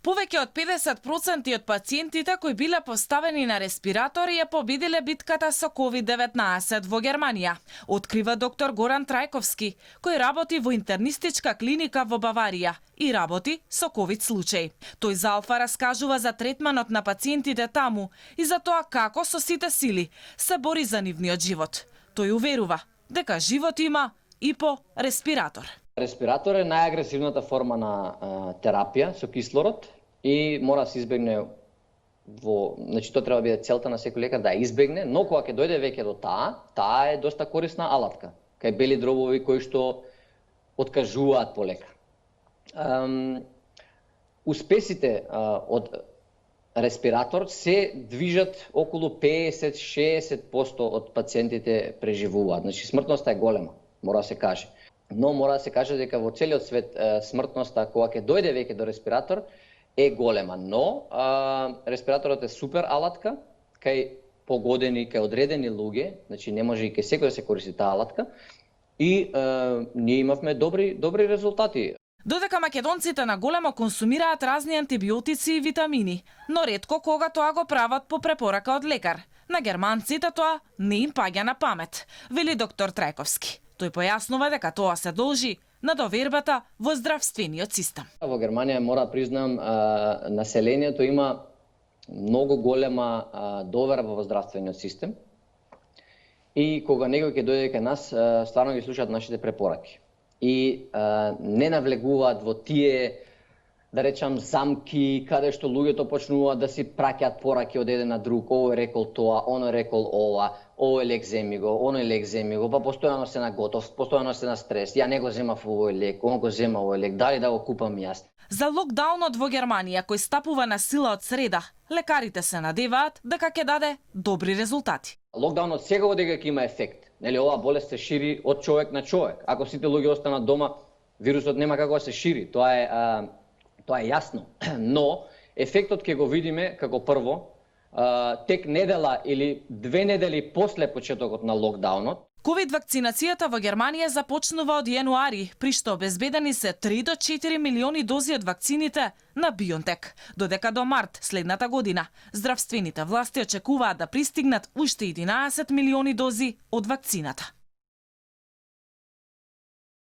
Повеќе од 50% од пациентите кои биле поставени на респиратори ја победиле битката со COVID-19 во Германија, открива доктор Горан Трајковски, кој работи во интернистичка клиника во Баварија и работи со COVID случај. Тој за Алфа раскажува за третманот на пациентите таму и за тоа како со сите сили се бори за нивниот живот. Тој уверува дека живот има и по респиратор. Респиратор е најагресивната форма на терапија со кислород и мора да се избегне значи тоа треба да биде целта на секој лекар да ја избегне, но кога ќе дојде веќе до таа е доста корисна алатка. Кај бели дробови кои што откажуваат полека. Успесите од респиратор се движат околу 50-60% од пациентите преживуваат. Значи смртноста е голема, мора да се каже. Но мора да се каже дека во целиот свет смртноста кога ќе дојде веќе до респиратор е голема, но респираторот е супер алатка кај погодени, кај одредени луѓе, значи не може и кај секој да се користи таа алатка и ние имавме добри резултати. Додека македонците на големо консумираат разни антибиотици и витамини, но ретко кога тоа го прават по препорака од лекар. На германците тоа не им паѓа на памет, вели доктор Трајковски. Тој појаснува дека тоа се должи на довербата во здравствениот систем. Во Германија мора да признам населението има многу голема доверба во здравствениот систем и кога некој ќе дојде кај нас, стварно ги слушаат нашите препораки и не навлегуваат во тие, да речам, замки, каде што луѓето почнуваат да си праќаат пораки од еден на друг, овој рекол тоа, оној рекол ова, овој лек земи го, оној лек земи го, па постојано се на готов, постојано се на стрес, ја не го земав овој лек, он го зема овој лек, дали да го купам јас. За локдаунот во Германија, кој стапува на сила од среда, лекарите се надеваат дека ќе даде добри резултати. Локдаунот сега одека ќе има ефект. Нели оваа болест се шири од човек на човек. Ако сите луѓе останат дома, вирусот нема како да се шири. Тоа е јасно. Но ефектот ќе го видиме како прво тек недела или 2 недели после почетокот на локдаунот. Ковид вакцинацијата во Германија започнува од јануари, при што обезбедени се 3 до 4 милиони дози од вакцините на BioNTech, додека до март следната година здравствените власти очекуваат да пристигнат уште 11 милиони дози од вакцината.